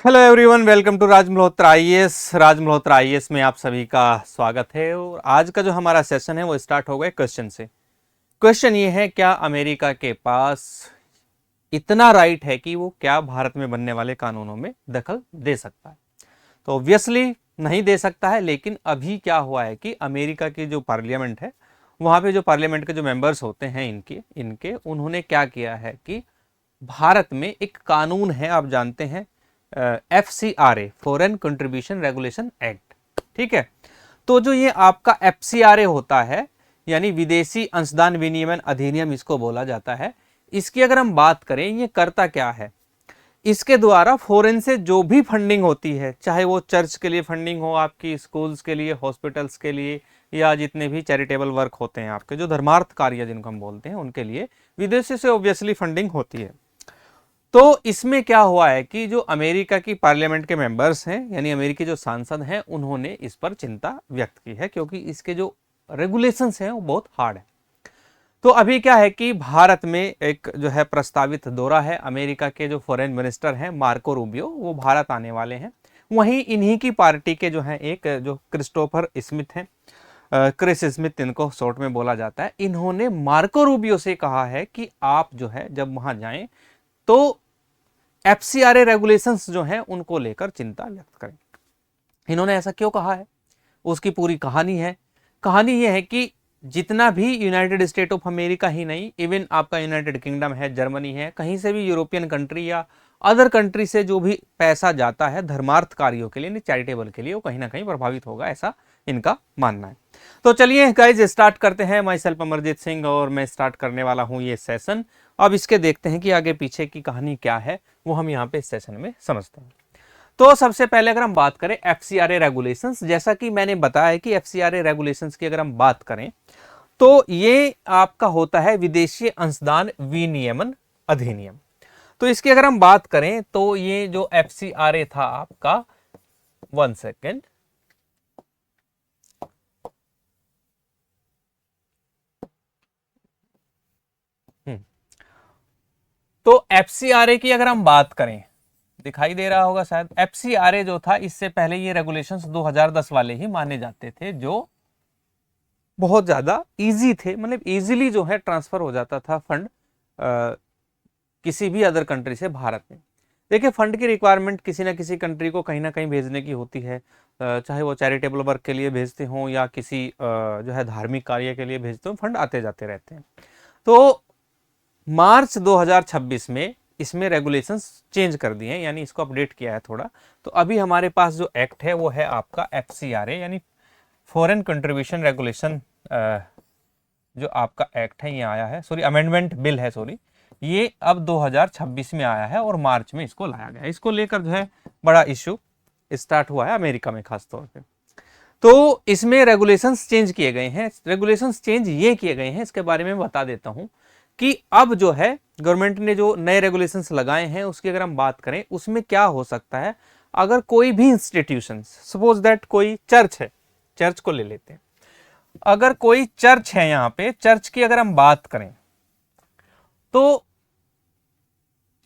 Hello everyone, welcome to Raj Malhotra IAS. Raj Malhotra IAS में आप सभी का स्वागत है। और आज का जो हमारा सेशन है वो स्टार्ट हो गया क्वेश्चन से। क्वेश्चन ये है, क्या अमेरिका के पास इतना राइट है कि वो क्या भारत में बनने वाले कानूनों में दखल दे सकता है? तो ऑब्वियसली नहीं दे सकता है। लेकिन अभी क्या हुआ है कि अमेरिका की जो पार्लियामेंट है, वहां पे जो पार्लियामेंट के जो मेंबर्स होते हैं इनके इनके उन्होंने क्या किया है कि भारत में एक कानून है, आप जानते हैं, FCRA, foreign contribution regulation act. ठीक है, तो जो ये आपका FCRA होता है, यानी विदेशी अंशदान विनियमन अधिनियम इसको बोला जाता है। इसकी अगर हम बात करें, ये करता क्या है? इसके द्वारा फॉरेन से जो भी फंडिंग होती है, चाहे वो चर्च के लिए फंडिंग हो, आपकी स्कूल्स के लिए, हॉस्पिटल्स के लिए, या जितने भी चैरिटेबल वर्क होते हैं आपके, जो धर्मार्थ कार्य जिनको हम बोलते हैं, उनके लिए विदेशी से ऑब्वियसली फंडिंग होती है। तो इसमें क्या हुआ है कि जो अमेरिका की पार्लियामेंट के मेंबर्स हैं, यानी अमेरिकी जो सांसद हैं, उन्होंने इस पर चिंता व्यक्त की है, क्योंकि इसके जो रेगुलेशंस हैं वो बहुत हार्ड है। तो अभी क्या है कि भारत में एक जो है प्रस्तावित दौरा है। अमेरिका के जो फॉरेन मिनिस्टर हैं मार्को रूबियो, वो भारत आने वाले हैं। वहीं इन्हीं की पार्टी के जो है एक जो क्रिस्टोफर स्मिथ हैं, क्रिस स्मिथ इनको शॉर्ट में बोला जाता है, इन्होंने मार्को रूबियो से कहा है कि आप जो है जब वहां जाएं तो FCRA रेगुलेशंस जो हैं उनको लेकर चिंता व्यक्त करें। इन्होंने ऐसा क्यों कहा है, उसकी पूरी कहानी है। कहानी यह है कि जितना भी यूनाइटेड स्टेट ऑफ अमेरिका ही नहीं, इवन आपका यूनाइटेड किंगडम है, जर्मनी है, कहीं से भी यूरोपियन कंट्री या अदर कंट्री से जो भी पैसा जाता है धर्मार्थ कार्यों के लिए, चैरिटेबल के लिए, वो कहीं ना कहीं प्रभावित होगा, ऐसा इनका मानना है। तो चलिए गाइज स्टार्ट करते हैं। मैं सेल्फ अमरजीत सिंह और मैं स्टार्ट करने वाला हूं ये सेशन। अब इसके देखते हैं कि आगे पीछे की कहानी क्या है, वो हम यहाँ पे इस सेशन में समझते हैं। तो सबसे पहले अगर हम बात करें FCRA रेगुलेशंस, जैसा कि मैंने बताया कि FCRA रेगुलेशंस की अगर हम बात करें तो ये आपका होता है विदेशी अंशदान विनियमन अधिनियम। तो इसकी अगर हम बात करें तो ये जो FCRA था आपका, 1 सेकेंड, तो FCRA की अगर हम बात करें, दिखाई दे रहा होगा शायद, FCRA जो था इससे पहले ये रेगुलेशंस 2010 वाले ही माने जाते थे, जो बहुत ज्यादा इजी थे, मतलब इजीली जो है ट्रांसफर हो जाता था फंड किसी भी अदर कंट्री से भारत में। देखिए, फंड की रिक्वायरमेंट किसी ना किसी कंट्री को कहीं ना कहीं भेजने की होती है, चाहे वो चैरिटेबल वर्क के लिए भेजते हों या किसी जो है धार्मिक कार्य के लिए भेजते हो, फंड आते जाते रहते हैं। तो मार्च 2026 में इसमें रेगुलेशंस चेंज कर दिए हैं, यानी इसको अपडेट किया है थोड़ा। तो अभी हमारे पास जो एक्ट है वो है आपका FCRA, यानी फॉरेन कंट्रीब्यूशन रेगुलेशन, जो आपका एक्ट है ये आया है, सॉरी अमेंडमेंट बिल है, सॉरी, ये अब 2026 में आया है और मार्च में इसको लाया गया। इसको लेकर जो है बड़ा इश्यू स्टार्ट हुआ है अमेरिका में खास तौर पे। तो इसमें रेगुलेशंस चेंज किए गए हैं। रेगुलेशंस चेंज ये किए गए हैं, इसके बारे में बता देता हूं कि अब जो है गवर्नमेंट ने जो नए रेगुलेशंस लगाए हैं उसकी अगर हम बात करें, उसमें क्या हो सकता है। अगर कोई भी इंस्टीट्यूशन, सपोज दैट कोई चर्च है, चर्च को ले लेते हैं, अगर कोई चर्च है, यहां पे चर्च की अगर हम बात करें तो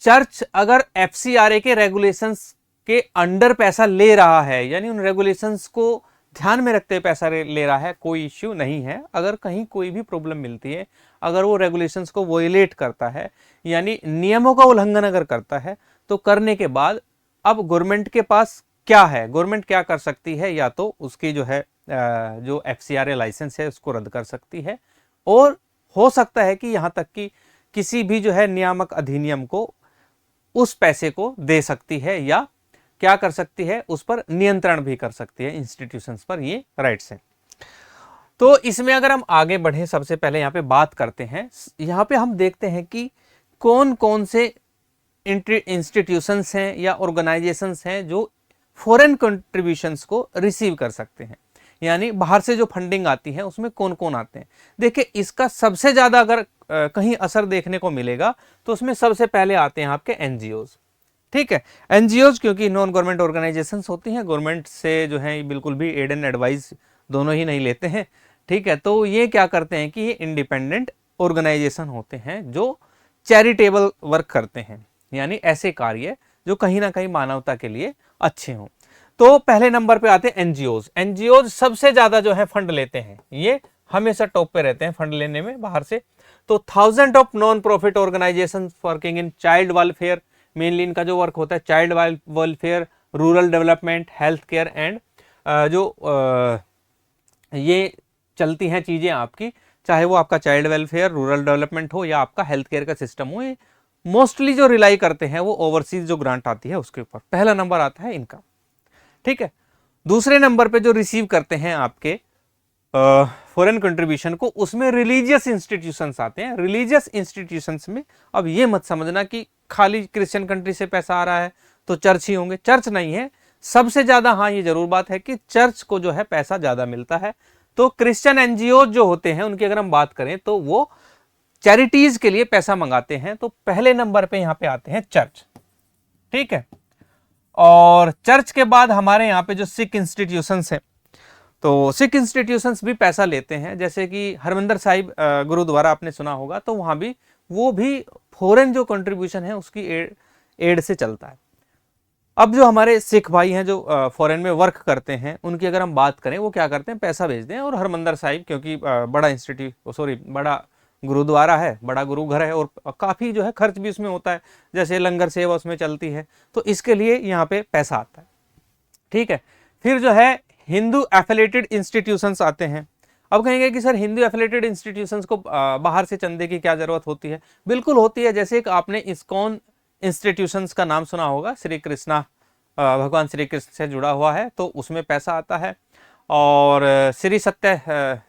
चर्च अगर FCRA के रेगुलेशंस के अंडर पैसा ले रहा है, यानी उन रेगुलेशंस को ध्यान में रखते हुए पैसा ले रहा है, कोई इश्यू नहीं है। अगर कहीं कोई भी प्रॉब्लम मिलती है, अगर वो रेगुलेशंस को वोलेट करता है, यानी नियमों का उल्लंघन अगर करता है, तो करने के बाद अब गवर्नमेंट के पास क्या है, गवर्नमेंट क्या कर सकती है, या तो उसकी जो है जो FCRA लाइसेंस है उसको रद्द कर सकती है, और हो सकता है कि यहां तक कि किसी भी जो है नियामक अधिनियम को उस पैसे को दे सकती है, या क्या कर सकती है, उस पर नियंत्रण भी कर सकती है, इंस्टीट्यूशंस पर ये राइट्स हैं। तो इसमें अगर हम आगे बढ़े, सबसे पहले यहाँ पे बात करते हैं, यहाँ पे हम देखते हैं कि कौन कौन से इंस्टीट्यूशंस हैं या ऑर्गेनाइजेशंस हैं जो फॉरेन कंट्रीब्यूशंस को रिसीव कर सकते हैं, यानी बाहर से जो फंडिंग आती है उसमें कौन कौन आते हैं। देखिए, इसका सबसे ज्यादा अगर कहीं असर देखने को मिलेगा तो उसमें सबसे पहले आते हैं आपके NGOs। ठीक है, NGOs क्योंकि नॉन गवर्नमेंट ऑर्गेनाइजेशंस होती हैं, गवर्नमेंट से जो है बिल्कुल भी एड एंड एडवाइस दोनों ही नहीं लेते हैं। ठीक है, तो ये क्या करते हैं कि ये इंडिपेंडेंट ऑर्गेनाइजेशन होते हैं जो चैरिटेबल वर्क करते हैं, यानी ऐसे कार्य जो कहीं ना कहीं मानवता के लिए अच्छे हों। तो पहले नंबर पे आते हैं एनजीओज। एनजीओज सबसे ज्यादा जो है फंड लेते हैं, ये हमेशा टॉप पे रहते हैं फंड लेने में बाहर से। तो 1000 of non profit organisation working in child welfare, mainly इनका जो वर्क होता है child welfare, rural development, health care and ये चलती हैं चीजें आपकी, चाहे वो आपका चाइल्ड वेलफेयर, रूरल डेवलपमेंट हो या आपका हेल्थ केयर का सिस्टम हो, ये मोस्टली जो रिलाई करते हैं वो ओवरसीज जो ग्रांट आती है उसके ऊपर। पहला नंबर आता है इनका, ठीक है। दूसरे नंबर पे जो रिसीव करते हैं आपके फॉरेन कंट्रीब्यूशन को, उसमें रिलीजियस इंस्टीट्यूशंस आते हैं। रिलीजियस इंस्टीट्यूशंस में अब ये मत समझना कि खाली क्रिश्चियन कंट्री से पैसा आ रहा है तो चर्च ही होंगे, चर्च नहीं है। सबसे ज्यादा हाँ ये जरूर बात है कि चर्च को जो है पैसा ज्यादा मिलता है। तो क्रिश्चियन एनजीओ जो होते हैं उनकी अगर हम बात करें तो वो चैरिटीज के लिए पैसा मंगाते हैं। तो पहले नंबर पे यहां पे आते हैं चर्च, ठीक है। और चर्च के बाद हमारे यहाँ पे जो सिख इंस्टीट्यूशंस हैं, तो सिख इंस्टीट्यूशंस भी पैसा लेते हैं। जैसे कि हरमंदिर साहिब गुरुद्वारा आपने सुना होगा, तो वहां भी वो भी फॉरेन जो कंट्रीब्यूशन है उसकी एड से चलता है। अब जो हमारे सिख भाई हैं जो फॉरेन में वर्क करते हैं, उनकी अगर हम बात करें, वो क्या करते हैं, पैसा भेजते हैं। और हरमंदिर साहिब क्योंकि बड़ा गुरुद्वारा है, बड़ा गुरु घर है, और काफी जो है खर्च भी उसमें होता है, जैसे लंगर सेवा उसमें चलती है, तो इसके लिए यहाँ पे पैसा आता है, ठीक है। फिर जो है हिंदू एफिलेटेड इंस्टीट्यूशंस आते हैं। अब कहेंगे कि सर हिंदू एफिलेटेड इंस्टीट्यूशंस को बाहर से चंदे की क्या जरूरत होती है? बिल्कुल होती है। जैसे कि आपने इस्कॉन इंस्टीट्यूशंस का नाम सुना होगा, श्री कृष्णा, भगवान श्री कृष्ण से जुड़ा हुआ है, तो उसमें पैसा आता है। और श्री सत्य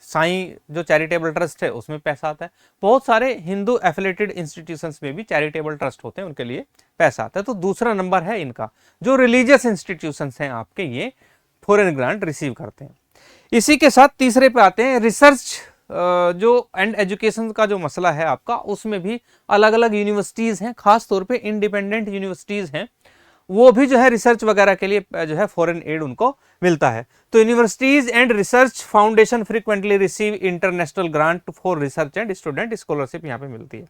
साईं जो चैरिटेबल ट्रस्ट है उसमें पैसा आता है। बहुत सारे हिंदू एफिलेटेड इंस्टीट्यूशंस में भी चैरिटेबल ट्रस्ट होते हैं, उनके लिए पैसा आता है। तो दूसरा नंबर है इनका। जो रिलीजियस इंस्टीट्यूशंस हैं आपके, ये फॉरेन ग्रांट रिसीव करते हैं। इसी के साथ तीसरे पे आते हैं रिसर्च जो एंड एजुकेशन का जो मसला है आपका, उसमें भी अलग अलग यूनिवर्सिटीज हैं, खास तौर पे इंडिपेंडेंट यूनिवर्सिटीज हैं, वो भी जो है रिसर्च वगैरह के लिए जो है फॉरेन एड उनको मिलता है। तो universities and research foundation frequently receive international grant for research and student scholarship यहाँ पे मिलती है।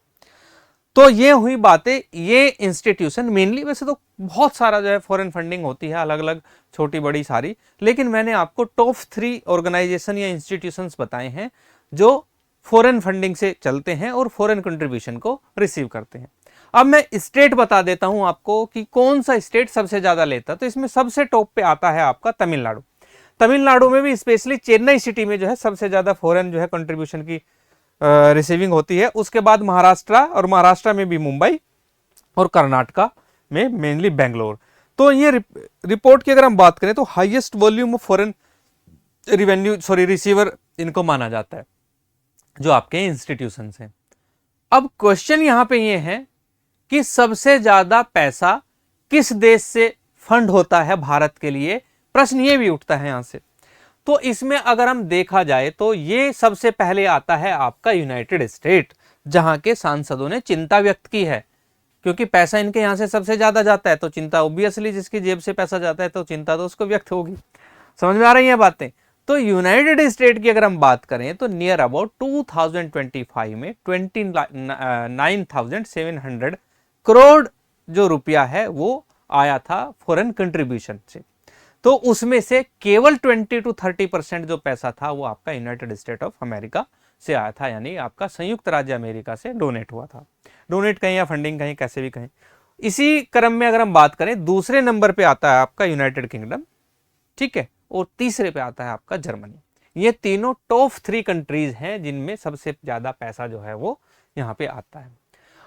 तो ये हुई बातें, ये इंस्टीट्यूशन मेनली, वैसे तो बहुत सारा जो है फॉरेन फंडिंग होती है अलग अलग, छोटी बड़ी सारी, लेकिन मैंने आपको टॉप 3 ऑर्गेनाइजेशन या इंस्टीट्यूशंस बताए हैं जो फॉरेन फंडिंग से चलते हैं और फॉरेन कंट्रीब्यूशन को रिसीव करते हैं। अब मैं स्टेट बता देता हूं आपको कि कौन सा स्टेट सबसे ज्यादा लेता है। तो इसमें सबसे टॉप पे आता है आपका तमिलनाडु। तमिलनाडु में भी स्पेशली चेन्नई सिटी में जो है सबसे ज्यादा फॉरेन जो है कंट्रीब्यूशन की रिसीविंग होती है। उसके बाद महाराष्ट्र, और महाराष्ट्र में भी मुंबई, और कर्नाटका में मेनली बेंगलोर। तो ये रिपोर्ट की अगर हम बात करें तो highest volume of foreign receiver इनको माना जाता है, जो आपके इंस्टीट्यूशंस हैं। अब क्वेश्चन यहां पे ये है कि सबसे ज्यादा पैसा किस देश से फंड होता है भारत के लिए, प्रश्न ये भी उठता है यहां से। तो इसमें अगर हम देखा जाए तो ये सबसे पहले आता है आपका यूनाइटेड स्टेट, जहां के सांसदों ने चिंता व्यक्त की है, क्योंकि पैसा इनके यहां से सबसे ज्यादा जाता है, तो चिंता ऑब्वियसली, जिसकी जेब से पैसा जाता है तो चिंता तो उसको व्यक्त होगी। समझ में आ रही है बातें? तो यूनाइटेड स्टेट की अगर हम बात करें तो नियर अबाउट 2025 में 29,700 करोड़ जो रुपया है वो आया था फॉरेन कंट्रीब्यूशन से। तो उसमें से केवल 20 to 30% जो पैसा था वो आपका यूनाइटेड स्टेट ऑफ अमेरिका से आया था, यानी आपका संयुक्त राज्य अमेरिका से डोनेट हुआ था। डोनेट कहीं या फंडिंग कहीं, कैसे भी कहीं। इसी क्रम में अगर हम बात करें, दूसरे नंबर पे आता है आपका यूनाइटेड किंगडम, ठीक है, और तीसरे पे आता है आपका जर्मनी। ये तीनों टॉप 3 कंट्रीज हैं जिनमें सबसे ज्यादा पैसा जो है वो यहाँ पे आता है।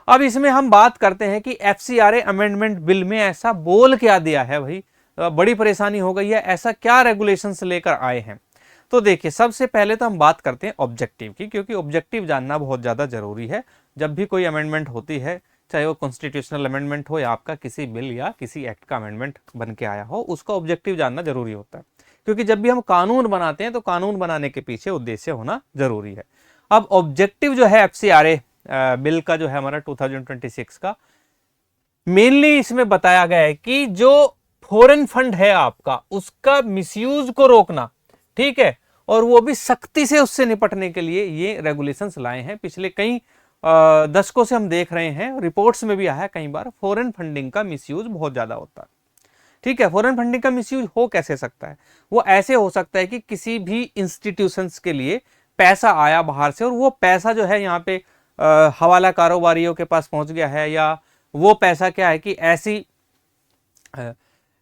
अब इसमें हम बात करते हैं कि FCRA अमेंडमेंट बिल में ऐसा बोल क्या दिया है भाई, बड़ी परेशानी हो गई है, ऐसा क्या रेगुलेशंस लेकर आए हैं। तो देखिए, सबसे पहले तो हम बात करते हैं ऑब्जेक्टिव की, क्योंकि ऑब्जेक्टिव जानना बहुत ज्यादा जरूरी है। जब भी कोई अमेंडमेंट होती है, चाहे वो कॉन्स्टिट्यूशनल अमेंडमेंट हो या आपका किसी बिल या किसी एक्ट का अमेंडमेंट बन के आया हो, उसका ऑब्जेक्टिव जानना जरूरी होता है। क्योंकि जब भी हम कानून बनाते हैं तो कानून बनाने के पीछे उद्देश्य होना जरूरी है। अब ऑब्जेक्टिव जो है FCRA बिल का जो है हमारा 2026 का, मेनली इसमें बताया गया है कि जो फॉरेन फंड है आपका, उसका मिसयूज को रोकना, ठीक है, और वो भी सख्ती से उससे निपटने के लिए ये रेगुलेशंस लाए हैं। पिछले कई दशकों से हम देख रहे हैं, रिपोर्ट्स में भी आया है कई बार, फॉरेन फंडिंग का मिसयूज बहुत ज्यादा होता है। ठीक है, फॉरेन फंडिंग का मिसयूज हो कैसे सकता है? वो ऐसे हो सकता है कि किसी भी इंस्टीट्यूशंस के लिए पैसा आया बाहर से और वो पैसा जो है यहाँ पे हवाला कारोबारियों के पास पहुंच गया है, या वो पैसा क्या है कि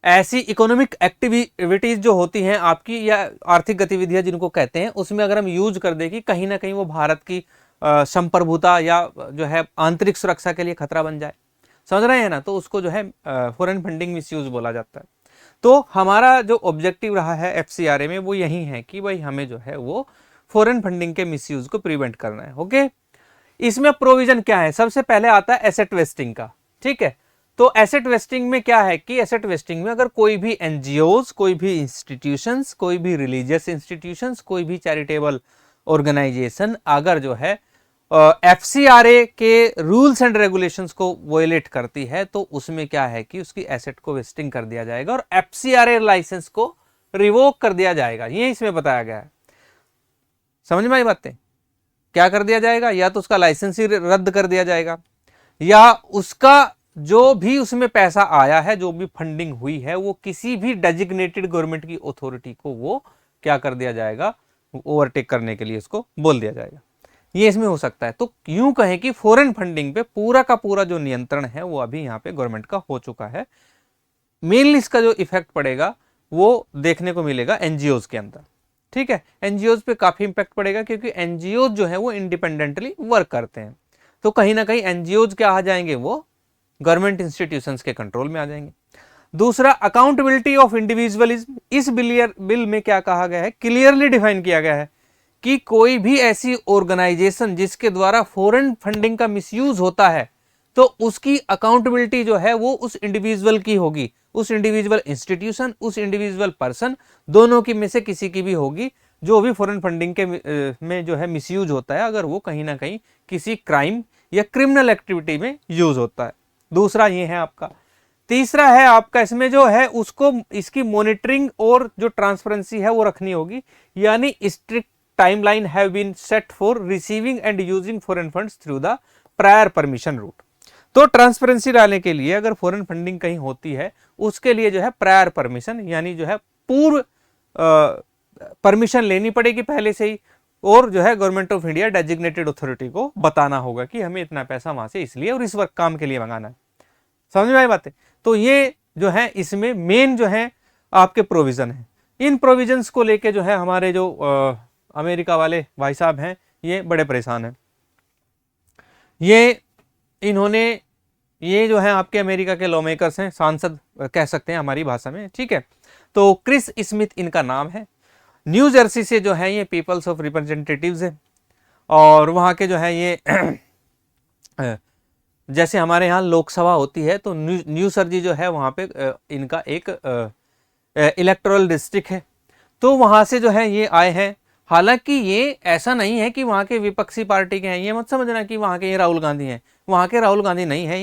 ऐसी इकोनॉमिक एक्टिविटीज जो होती हैं आपकी, या आर्थिक गतिविधियां जिनको कहते हैं, उसमें अगर हम यूज कर दें कि कहीं ना कहीं वो भारत की संप्रभुता या जो है आंतरिक सुरक्षा के लिए खतरा बन जाए, समझ रहे हैं ना, तो उसको जो है फॉरेन फंडिंग मिसयूज बोला जाता है। तो हमारा जो ऑब्जेक्टिव रहा है एफसीआरए में वो यही है कि भाई हमें जो है वो फॉरेन फंडिंग के मिसयूज को प्रिवेंट करना है। ओके, इसमें प्रोविजन क्या है? सबसे पहले आता है एसेट वेस्टिंग का। ठीक है, तो एसेट वेस्टिंग में क्या है कि एसेट वेस्टिंग में अगर कोई भी एनजीओज, कोई भी इंस्टीट्यूशंस, कोई भी रिलीजियस इंस्टीट्यूशंस, कोई भी चैरिटेबल ऑर्गेनाइजेशन अगर जो है एफसीआरए के रूल्स एंड रेगुलेशंस को वोलेट करती है, तो उसमें क्या है कि उसकी एसेट को वेस्टिंग कर दिया जाएगा और एफसीआरए लाइसेंस को रिवोक कर दिया जाएगा। ये इसमें बताया गया है। समझ में आई बातें? क्या कर दिया जाएगा? या तो उसका लाइसेंस ही रद्द कर दिया जाएगा, या उसका जो भी उसमें पैसा आया है, जो भी फंडिंग हुई है, वो किसी भी डेजिग्नेटेड गवर्नमेंट की अथॉरिटी को वो क्या कर दिया जाएगा, ओवरटेक करने के लिए उसको बोल दिया जाएगा। ये इसमें हो सकता है। तो यूं कहें कि फॉरेन फंडिंग पे पूरा का पूरा जो नियंत्रण है वो अभी यहाँ पे गवर्नमेंट का हो चुका है। मेनली इसका जो इफेक्ट पड़ेगा वो देखने को मिलेगा एनजीओज के अंदर। ठीक है, एनजीओज पे काफी इंपैक्ट पड़ेगा क्योंकि एनजीओज जो है वो इंडिपेंडेंटली वर्क करते हैं, तो कहीं ना कहीं एनजीओज क्या आ जाएंगे, वो गवर्नमेंट इंस्टीट्यूशंस के कंट्रोल में आ जाएंगे। दूसरा, अकाउंटेबिलिटी ऑफ इंडिविजुअलिज्म। इस बिल में क्या कहा गया है, क्लियरली डिफाइन किया गया है कि कोई भी ऐसी ऑर्गेनाइजेशन जिसके द्वारा फॉरेन फंडिंग का मिसयूज होता है, तो उसकी अकाउंटेबिलिटी जो है वो उस इंडिविजुअल की होगी, उस इंडिविजुअल इंस्टीट्यूशन, उस इंडिविजुअल पर्सन, दोनों की में से किसी की भी होगी, जो भी फॉरेन फंडिंग के में जो है मिसयूज होता है, अगर वो कहीं ना कहीं किसी क्राइम या क्रिमिनल एक्टिविटी में यूज होता है। दूसरा ये है आपका। तीसरा है आपका इसमें जो है उसको इसकी मॉनिटरिंग और जो ट्रांसपेरेंसी है वो रखनी होगी, यानी strict timeline have been set for receiving and using foreign funds through the prior permission route. तो ट्रांसपेरेंसी डालने के लिए अगर फॉरेन फंडिंग कहीं होती है उसके लिए जो है प्रायर परमिशन, यानी जो है पूर्व परमिशन लेनी पड़ेगी पहले से ही, और जो है government of India designated authority को बताना होगा कि हमें इतना पैसा वहां से इसलिए और इस वक्त काम के लिए मंगाना है। समझ में आई बातें? तो ये जो है इसमें मेन जो है आपके प्रोविजन है। इन प्रोविजंस को लेके जो है हमारे जो अमेरिका वाले भाई साहब हैं ये बड़े परेशान हैं। ये जो है आपके अमेरिका के लॉ मेकर्स हैं, सांसद कह सकते हैं हमारी भाषा में। ठीक है, तो क्रिस स्मिथ इनका नाम है। न्यू जर्सी से जो है ये पीपल्स ऑफ रिप्रेजेंटेटिव्स है, और वहाँ के जो है ये जैसे हमारे यहाँ लोकसभा होती है तो न्यू सर्जी जो है वहाँ पे इनका एक इलेक्टोरल डिस्ट्रिक्ट है, तो वहाँ से जो है ये आए हैं। हालांकि ये ऐसा नहीं है कि वहाँ के विपक्षी पार्टी के हैं, ये मत समझना कि वहाँ के ये राहुल गांधी हैं, वहाँ के राहुल गांधी नहीं है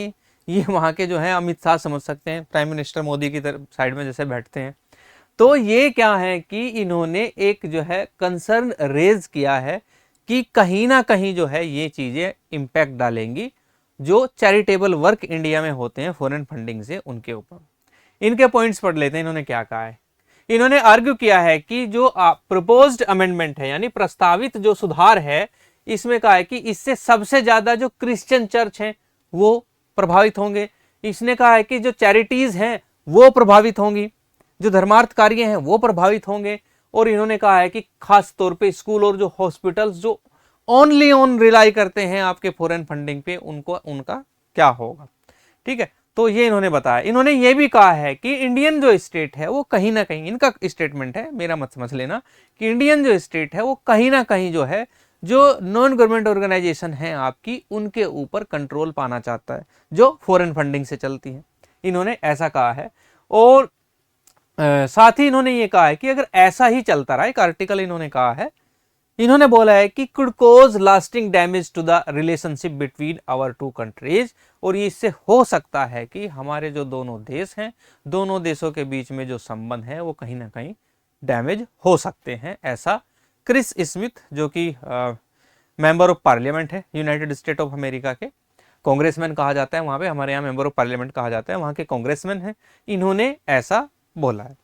ये वहाँ के जो है अमित शाह समझ सकते हैं, प्राइम मिनिस्टर मोदी की तरफ साइड में जैसे बैठते हैं। तो ये क्या है कि इन्होंने एक जो है कंसर्न रेज किया है कि कहीं ना कहीं जो है ये चीजें इंपैक्ट डालेंगी जो चैरिटेबल वर्क इंडिया में होते हैं फॉरेन फंडिंग से, उनके ऊपर। इनके पॉइंट्स पढ़ लेते हैं। इन्होंने क्या कहा है, इन्होंने आर्ग्यू किया है कि जो प्रपोज्ड अमेंडमेंट है, यानी प्रस्तावित जो सुधार है, इसमें कहा है कि इससे सबसे ज्यादा जो क्रिश्चियन चर्च हैं वो प्रभावित होंगे। इसने कहा है कि जो चैरिटीज हैं वो प्रभावित होंगी, जो धर्मार्थ कार्य हैं वो प्रभावित होंगे, और इन्होंने कहा है कि खास तौर पे स्कूल और जो हॉस्पिटल्स जो ओनली ऑन रिलाई करते हैं आपके फॉरेन फंडिंग पे, उनको उनका क्या होगा। ठीक है, तो ये इन्होंने बताया। इन्होंने ये भी कहा है कि इंडियन जो स्टेट है वो कहीं ना कहीं, इनका स्टेटमेंट है, मेरा मत समझ लेना, कि इंडियन जो स्टेट है वो कहीं ना कहीं जो है जो नॉन गवर्नमेंट ऑर्गेनाइजेशन है आपकी, उनके ऊपर कंट्रोल पाना चाहता है जो फॉरेन फंडिंग से चलती है। इन्होंने ऐसा कहा है। और साथ ही इन्होंने ये कहा है कि अगर ऐसा ही चलता रहा, एक आर्टिकल इन्होंने कहा है, इन्होंने बोला है कि could cause lasting damage to the relationship between our two countries, और ये इससे हो सकता है कि हमारे जो दोनों देश हैं, दोनों देशों के बीच में जो संबंध है वो कहीं ना कहीं डैमेज हो सकते हैं। ऐसा क्रिस स्मिथ जो कि मेंबर ऑफ पार्लियामेंट है यूनाइटेड स्टेट ऑफ अमेरिका के, कांग्रेसमैन कहा जाता है वहां पे, हमारे यहाँ मेंबर ऑफ पार्लियामेंट कहा जाता है, वहां के कांग्रेसमैन हैं, इन्होंने ऐसा बोला है।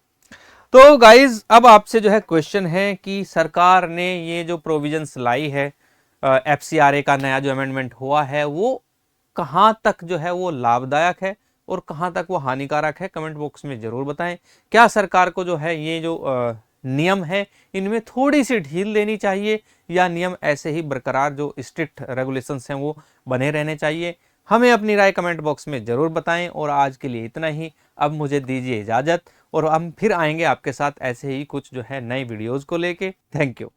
तो गाइज अब आपसे जो है क्वेश्चन है कि सरकार ने ये जो प्रोविजंस लाई है एफसीआरए का नया जो अमेंडमेंट हुआ है वो कहाँ तक जो है वो लाभदायक है और कहाँ तक वो हानिकारक है, कमेंट बॉक्स में जरूर बताएं। क्या सरकार को जो है ये जो नियम है इनमें थोड़ी सी ढील देनी चाहिए या नियम ऐसे ही बरकरार जो स्ट्रिक्ट रेगुलेशंस हैं वो बने रहने चाहिए? हमें अपनी राय कमेंट बॉक्स में जरूर बताएं। और आज के लिए इतना ही, अब मुझे दीजिए इजाजत और हम फिर आएंगे आपके साथ ऐसे ही कुछ जो है नई वीडियोस को लेके। Thank you.